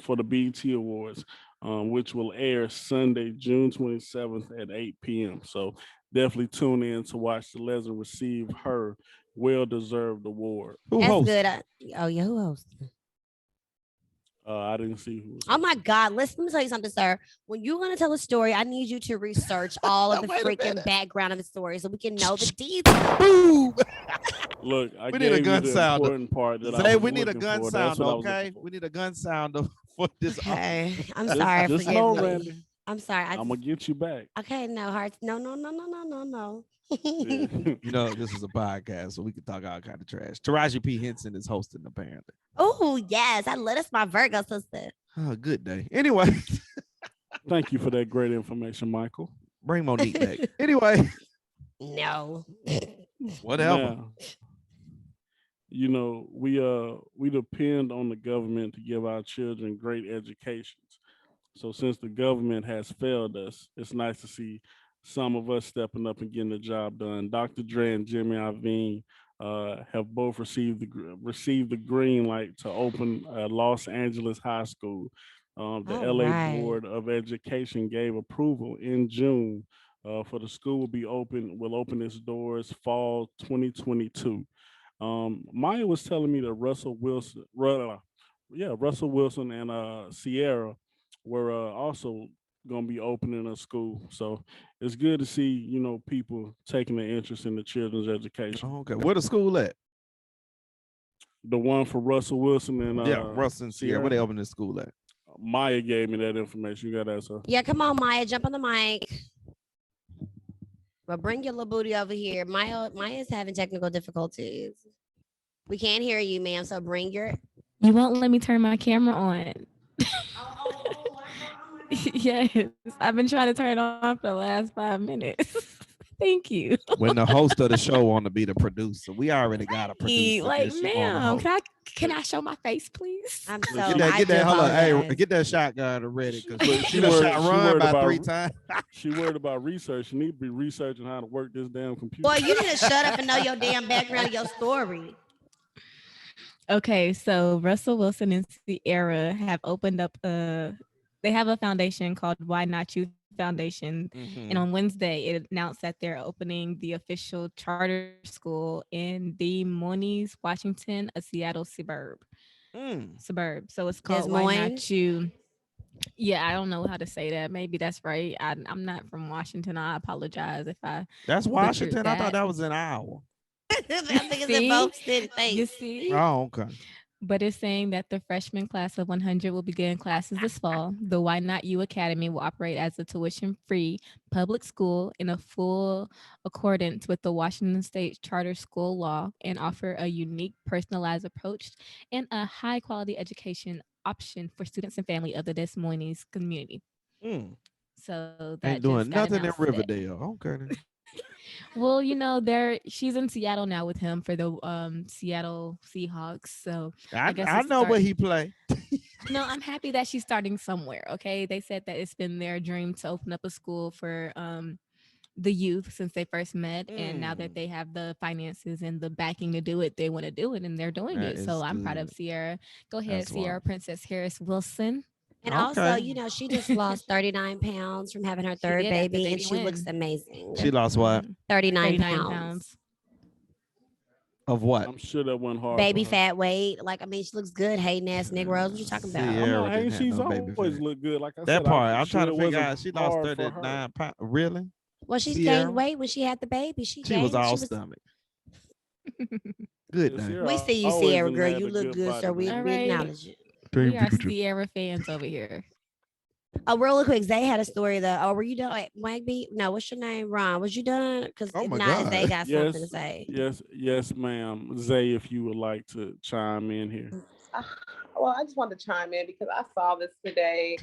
for the BET Awards, which will air Sunday, June 27th at 8 p.m. So definitely tune in to watch the legend receive her well-deserved award.
That's good. Who hosts?
I didn't see who.
Oh my God! Let me tell you something, sir. When you're gonna tell a story, I need you to research all of the
Wait a
freaking
minute.
background of the story so we can know the details.
Boom.
Look, I
We need
gave
a
you
gun
the
sounder.
important part that I
Zay,
was
we need a
looking
gun
for. That's
sounder,
what I was
okay?
looking for.
We need a gun sounder for this.
Okay, I'm
Just-
sorry.
just
Forgive
know,
me.
Randy.
I'm sorry.
I'm gonna get you back.
Okay, no hearts. No, no, no, no, no, no, no.
Yeah.
You know, this is a podcast, so we can talk all kind of trash. Taraji P. Henson is hosting, apparently.
Oh yes, I let us my Virgo sister.
Oh, good day. Anyway,
Thank you for that great information, Michael.
bring Monique back. Anyway,
No.
whatever.
Now, you know, we depend on the government to give our children great educations. So since the government has failed us, it's nice to see some of us stepping up and getting the job done. Dr. Dre and Jimmy Iovine have both received the green light to open Los Angeles High School. The
All
LA
right.
Board of Education gave approval in June for the school will open its doors fall 2022. Maya was telling me that Russell Wilson and Sierra were also going to be opening a school. So it's good to see, you know, people taking an interest in the children's education.
Okay, where the school at?
The one for Russell Wilson and
Yeah, Russell and Sierra. Where they opening the school at?
Maya gave me that information. You got to ask her.
Yeah, come on, Maya, jump on the mic. Well, bring your little booty over here. Maya's having technical difficulties. We can't hear you, ma'am. So bring your.
You won't let me turn my camera on. Yes, I've been trying to turn it on for the last 5 minutes. Thank you.
When the host of the show want to be the producer, we already got a producer.
Like,
Then she wanna
ma'am,
host.
can I show my face, please?
I'm so.
Get that,
I
get
do
that, hold on, hey,
apologize.
get that shotgun ready because
Look,
she done shot run
worried
by
about-
3 times.
She worried about research. She need to be researching how to work this damn computer.
Boy, you need to shut up and know your damn background and your story.
Okay, so Russell Wilson and Sierra have opened up they have a foundation called Why Not You Foundation. And on Wednesday, it announced that they're opening the official charter school in Des Moines, Washington, a Seattle suburb. So it's called Why Not
Moines?
You. Yeah, I don't know how to say that. Maybe that's right. I'm not from Washington. I apologize if I.
That's
butchered
Washington. I thought that was in Iowa.
I think it's in
See?
both city
You
states.
see?
Oh, okay.
But it's saying that the freshman class of 100 will begin classes this fall. The Why Not You Academy will operate as a tuition-free public school in a full accordance with the Washington State Charter School law and offer a unique personalized approach and a high-quality education option for students and family of the Des Moines community. So that
Ain't doing
just got
nothing in
announced today.
Riverdale. Okay. then.
Well, you know, she's in Seattle now with him for the Seattle Seahawks. So
I
guess
I
it's
know where
start-
he play.
no, I'm happy that she's starting somewhere. Okay. They said that it's been their dream to open up a school for the youth since they first met. And now that they have the finances and the backing to do it, they want to do it and they're doing
That
it. So
is
I'm proud of
good.
Sierra. Go ahead,
That's
Sierra
wild.
Princess Harris Wilson.
And also,
Okay.
you know, she just lost 39 pounds from having her third
did after
baby, and
baby
she looks
win.
amazing.
She lost what?
39
39
pounds.
Of what?
I'm sure that went hard.
Baby
for her.
fat weight. Like, I mean, she looks good. Hating ass Negroes. What you talking about?
Sierra
No,
didn't
ain't
have
she's
no baby
always
fat.
look good. Like I
That
said,
part.
I'm
I'm
sure
trying
it
to figure
wasn't
out. She lost
hard for her.
39 pounds. Really?
Well, she's
Sierra?
gained weight when she had the baby. She
Was
gained.
all stomach. Good
Yeah,
day.
Sierra
We see you,
always
Sierra
done
girl.
had
You
a
look good,
body,
sir. We,
man.
All
we
right.
acknowledge it.
We are Sierra fans over here.
Oh, real quick, Zay had a story though. Oh, were you done? Wait, Wagby? No, what's your name? Ron. Was you done? Because
Oh
if
my
not,
God.
Zay got something to
Yes,
say.
yes, ma'am. Zay, if you would like to chime in here.
Well, I just wanted to chime in because I saw this today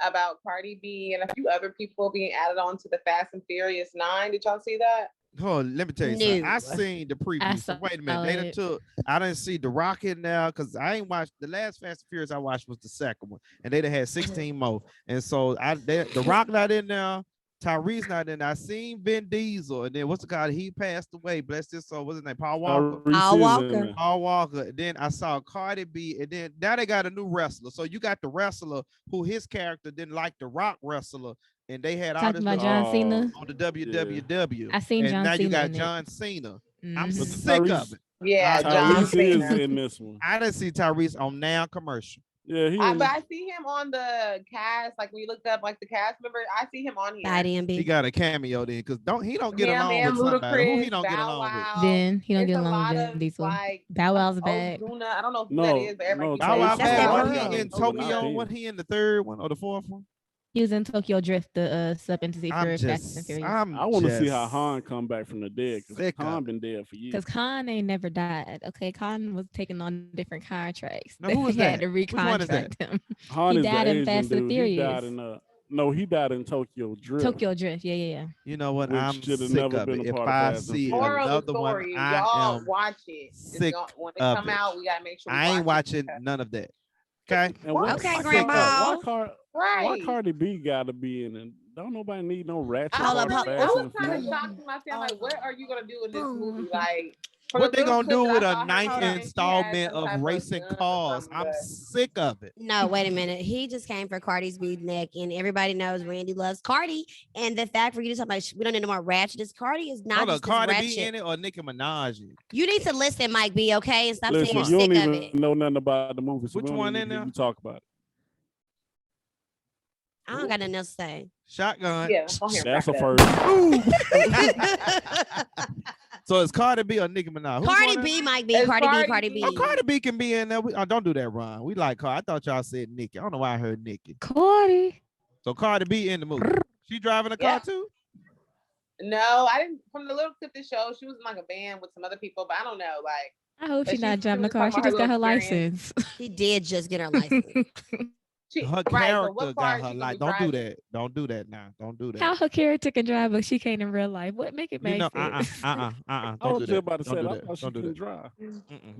about Cardi B and a few other people being added on to the Fast and Furious 9. Did y'all see that?
Hold on, let me tell you something. I
No.
seen the preview. So
saw
wait a minute. They done
it.
took. I didn't see the Rock in there because I ain't watched the last Fast and Furious I watched was the second one, and they done had 16 more. And so the Rock not in there. Tyrese not in there. I seen Vin Diesel, and then what's the guy? He passed away. Bless his soul. What's his name? Paul Walker.
Tyrese
Al
is in
Walker.
there.
Paul Walker. And then I saw Cardi B, and then now they got a new wrestler. So you got the wrestler who his character didn't like the Rock wrestler, and they had all
Talking
this
about
little
John Cena.
on the WWW.
I seen
and
John
now
Cena
you got
in it.
John Cena. I'm
Mhm.
But
sick
Tyrese-
of it.
Yeah,
Tyrese
John
Tyrese is
Cena.
in this one.
I didn't see Tyrese on now commercial.
Yeah, he
But I see him on the cast. Like when you look up like the cast member, I see him on here.
He got a cameo then, because he don't get
Him
along
and
with somebody. Who he
Ludacris,
don't get
Bow
along with?
Wow.
Then he don't
It's
get
a
along
lot
with
of
Vin Diesel.
like
Bow Wow's back.
Ozuna. I don't know who
No,
that is, but everybody
no,
keeps
Bow
saying
Wow
That's
back.
that
What
world.
he in Tokyo? What he in the third one or the fourth one?
He was in Tokyo Drift, the sub entity
I'm
for Fast and
just,
Furious.
I want to see
just
how Han come back from the dead, because
sick of
Han
it.
been dead for years.
Because Khan ain't never died. Okay, Khan was taking on different contracts.
Now, who is
They had
that?
to
Which one is that?
recontract him.
Han
He
is the
died in
Asian
Fast and
dude. He died
Furious.
in he died in Tokyo Drift.
Tokyo Drift, yeah.
You know what?
Which
I'm
should have
sick
never
of
been
it.
a
If
part of
I
Fast and
see
Furious.
Moral of
another
the
one,
story,
I
y'all
am
watch it.
sick
When it
of
come
it.
out, we gotta make sure we
I ain't
watch
watching none of that. Okay.
And why,
Okay,
why,
Grandma.
Why
Right.
Cardi B got to be in it? Don't nobody need no ratchet.
Hold
I
up,
or
hold-
was
Fast and
kind of
Furious.
shocked to myself. Like, what are you gonna do in this movie?
Boom.
Like, from
What
the
they
little
gonna
clip
do
that
with
I
a
saw her
ninth
in, she had
installment
some
of
type
racing
gun or
cars?
something,
I'm
but-
sick of it.
No, wait a minute. He just came for Cardi's beat neck, and everybody knows Randy loves Cardi. And the fact for you to talk about we don't need no more ratchet. This Cardi is not
Hold on,
just this
Cardi
ratchet.
B in it or Nicki Minaj?
You need to listen, Mike B, okay? And stop
Listen,
saying
you
you're
don't
sick of
even
it.
know nothing about the movie, so
Which
we don't
one
even
in
hear
there?
you talk about it.
I don't got nothing else to say.
Shotgun.
Yeah, go ahead.
That's a
wrap it up.
first.
So it's Cardi B or Nicki Minaj? Who's
Cardi
one
B,
in
Mike B,
It's
Cardi B,
Cardi
Cardi
B.
B.
Oh, Cardi B can be in there. Don't do that, Ron. We like Cardi. I thought y'all said Nicki. I don't know why I heard Nicki.
Cardi.
So Cardi B in the movie. She driving a car
Yeah.
too?
No, I didn't. From the little clip that showed, she was in like a band with some other people, but I don't know. Like,
I hope
But
she's not
she
driving the
was
car.
talking
She
about
just got
her
her
little
license.
She did just get her license.
she,
Her
right, but
character
what
got
part
her
she
like.
gonna
Don't
be
do
driving?
that. Don't do that now. Don't do that.
How her character can drive, but she can't in real life. What make it
You
make
know,
sense?
I
Don't
was
do
just
that.
about to
Don't
say
do
that. I
that.
thought she
Don't do
couldn't
that.
drive.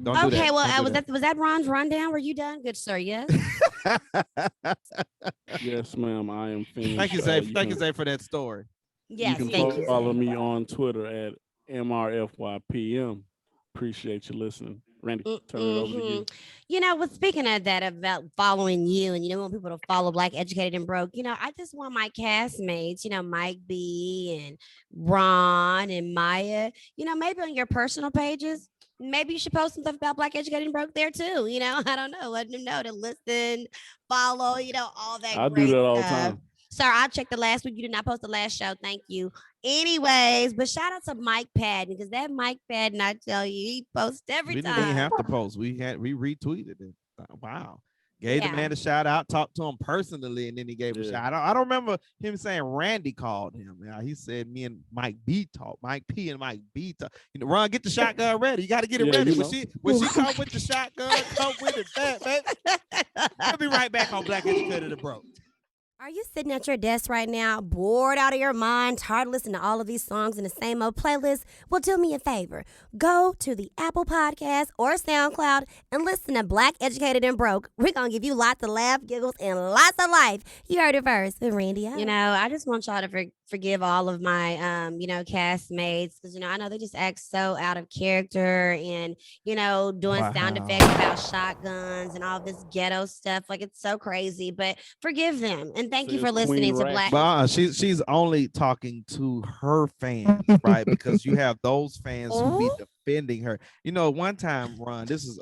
Don't do
Okay,
that.
well,
Don't do
was that Ron's rundown? Were you done? Good sir, yes.
Yes, ma'am. I am finished.
Thank you, Zay. Thank you,
can-
Zay, for that story.
Yes,
you
thank
can
you.
follow me on Twitter at MRFYPM. Appreciate you listening. Randy, turn it over to you.
You know, well, speaking of that, about following you, and want people to follow Black Educated and Broke, I just want my castmates, Mike B and Ron and Maya, maybe on your personal pages, maybe you should post some stuff about Black Educated and Broke there too. I don't know, letting them know to listen, follow, all that.
I do
great
that all the
stuff.
time.
Sir, I checked the last week. You did not post the last show. Thank you. Anyways, but shout out to Mike Patton, because that Mike Patton, I tell you, he posts every
We
time.
didn't even have to post. We retweeted it. Wow. Gave the
Yeah.
man a shout out, talked to him personally, and then he gave a shout out. I don't remember him saying Randy called him. He said me and Mike B talk. Mike P and Mike B talk. Ron, get the shotgun ready. You got to get it ready. When she come with the shotgun, come with it back, baby. We'll be right back on Black Educated and Broke.
Are you sitting at your desk right now, bored out of your mind, tired of listening to all of these songs in the same old playlist? Well, do me a favor. Go to the Apple Podcast or SoundCloud and listen to Black Educated and Broke. We're going to give you lots of laugh, giggles, and lots of life. You heard it first with Randy O. I just want y'all to forgive all of my, castmates, because, I know they just act so out of character and, doing sound effects about shotguns and all this ghetto stuff. Like, it's so crazy, but forgive them. And thank you for listening to Black.
But she's only talking to her fans, right? Because you have those fans who be defending her. One time, Ron, this is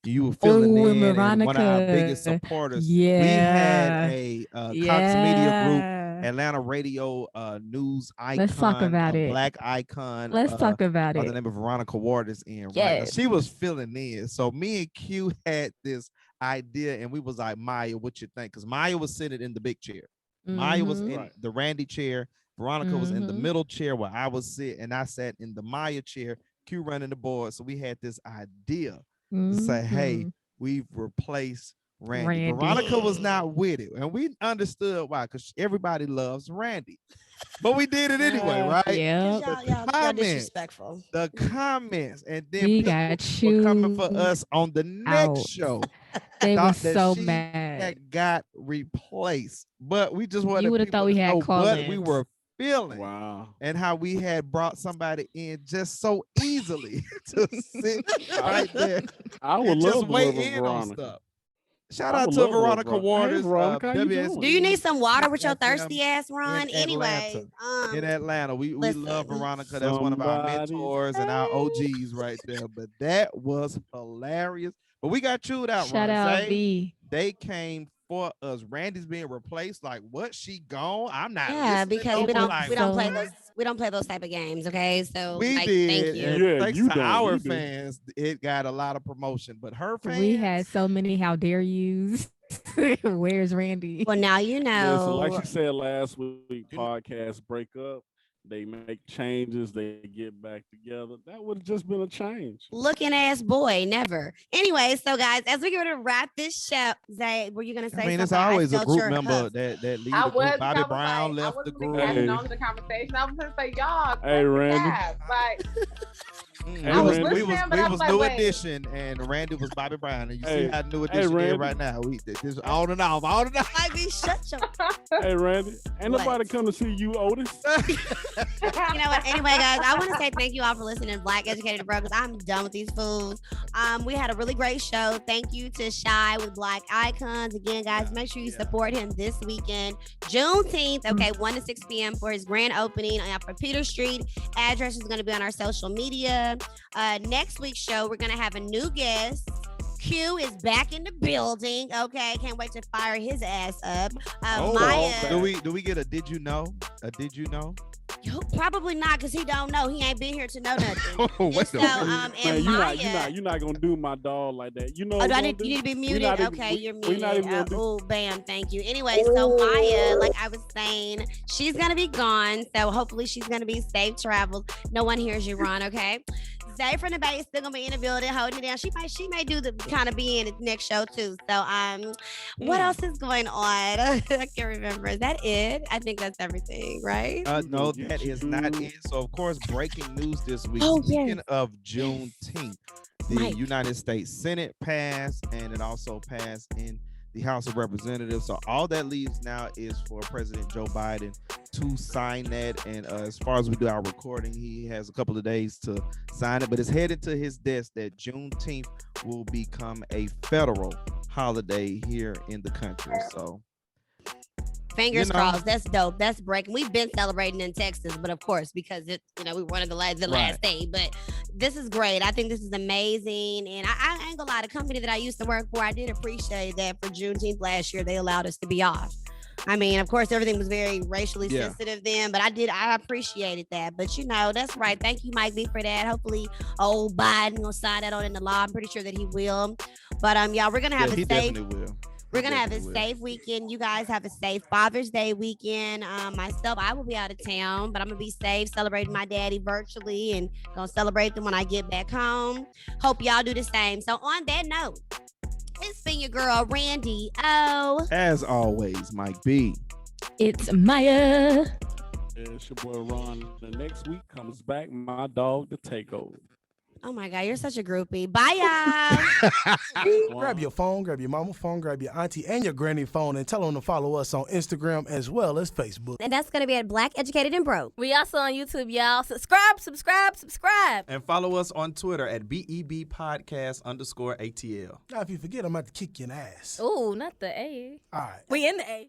you were filling in, and one of our biggest supporters.
Yeah.
We had a Cox Media Group, Atlanta radio news icon.
Let's talk about it.
Black icon.
Let's talk about
by
it.
the name of Veronica Ward is in. Right?
Yes.
She was filling in. So me and Q had this idea, and we was like, Maya, what you think? Because Maya was sitting in the big chair. Maya was in the Randy chair. Veronica was in the middle chair where I was sitting, and I sat in the Maya chair. Q running the board. So we had this idea to say, hey, we've replaced Randy. Veronica was not with it, and we understood why, because everybody loves Randy. But we did it anyway, right?
Yeah.
Y'all disrespectful.
The comments, and then
We
people
got
were coming for
chewed
us on the next show.
They were
thought that
so
she
mad.
had got replaced, but we just wanted
You would have
people
thought we
to
had
know what we
call-ins.
were feeling.
Wow.
And how we had brought somebody in just so easily to sit right there
I would
and
love
just
to
weigh
live with
in on
Veronica.
stuff. Shout
I
out
would
to
love
Veronica
Hey,
Waters.
Veronica, how you
WSB.
doing?
Do you need some water with your
FM
thirsty ass, Ron?
in
Anyway,
In Atlanta. We love
listen.
Veronica. That's one of our
Somebody's
mentors and our OGs right there. But that was hilarious. But we got chewed out,
Shout
Ron.
out
Zay.
V.
They came for us. Randy's being replaced. Like, what? She gone? I'm not
Yeah,
listening
because
no
we
more.
don't
Like,
we don't play
So-
those type of games. Okay, so
we
like,
did.
thank you.
And
Yeah,
thanks
you
to
don't.
our
You do.
fans, it got a lot of promotion. But her fans,
We had so many how dare yous. Where's Randy?
Well, now you know.
Listen, like she said last week, podcasts break up. They make changes. They get back together. That would have just been a change.
Looking ass boy, never. Anyway, so guys, as we get ready to wrap this show, Zay, were you gonna say
I mean, it's
something?
always a
felt
group
your
member
huff.
that lead
I
the
was.
group. Bobby
I was
Brown
like,
left
I
the
wasn't
group.
catching
Hey.
on to the conversation. I was gonna say, y'all.
Hey, Randy.
Like,
Hey,
I was
Randy.
we
listening,
was
but I was like,
New
wait.
Edition, and Randy was Bobby Brown, and you see
Hey,
how New
hey,
Edition is
Randy.
right now. We this on and off, on and off.
I be shut your.
Hey, Randy, ain't
What?
nobody come to see you, Otis.
You know what? Anyway, guys, I want to say thank you all for listening to Black Educated and Broke, 'cause I'm done with these fools. We had a really great show. Thank you to Shy with Black Icons. Again, guys, make sure you support him this weekend. Juneteenth, okay, 1 to 6 p.m. for his grand opening for Peter Street. Address is going to be on our social media. Next week's show, we're going to have a new guest. Q is back in the building. Okay, can't wait to fire his ass up. Maya.
Do we get a did you know? A did you know?
Probably not, because he don't know. He ain't been here to know nothing.
Wait
So,
a minute.
Man,
and Maya.
you're not gonna do my dog like that. You know.
Oh,
what
do I
we
need,
gonna
you
do?
need to be
We
muted?
not even-
Okay,
we-
you're
we
muted.
not even gonna do-
Oh, bam, thank you. Anyway, so Maya, like I was saying, she's gonna be gone. So hopefully she's gonna be safe travels. No one hears you, Ron. Okay. Zay from the Bay is still gonna be in the building, holding it down. She may do the kind of be in the next show too. So what else is going on? I can't remember. Is that it? I think that's everything, right?
No, that is not it. So, of course, breaking news this week.
Oh,
Speaking
yes.
of Juneteenth, the
Mike.
United States Senate passed, and it also passed in the House of Representatives. So all that leaves now is for President Joe Biden to sign that. And as far as we do our recording, he has a couple of days to sign it. But it's headed to his desk that Juneteenth will become a federal holiday here in the country. So.
Fingers
You know.
crossed. That's dope. That's breaking. We've been celebrating in Texas, but of course, because we wanted the last day. But this is great. I think this is amazing. And I ain't gonna lie, the company that I used to work for, I did appreciate that for Juneteenth last year, they allowed us to be off. I mean, of course, everything was very racially
Yeah.
sensitive then, but I appreciated that. But that's right. Thank you, Mike B, for that. Hopefully, old Biden will sign that on in the law. I'm pretty sure that he will. But y'all, we're gonna have
he
a safe.
definitely will.
We're gonna have a
Definitely will.
safe weekend. You guys have a safe Father's Day weekend. Myself, I will be out of town, but I'm gonna be safe, celebrating my daddy virtually, and gonna celebrate them when I get back home. Hope y'all do the same. So on that note, it's been your girl Randi O.
As always, Mike B.
It's Maya.
Yeah, it's your boy Ron. The next week comes back, my dog, the takeover.
Oh my God, you're such a groupie. Bye y'all.
Grab your phone, grab your mama phone, grab your auntie and your granny phone, and tell them to follow us on Instagram as well as Facebook.
And that's gonna be at Black Educated and Broke.
We also on YouTube, y'all. Subscribe.
And follow us on Twitter at BEB Podcast _ATL.
Now, if you forget, I'm about to kick you in the ass.
Ooh, not the A.
All right.
We in the A.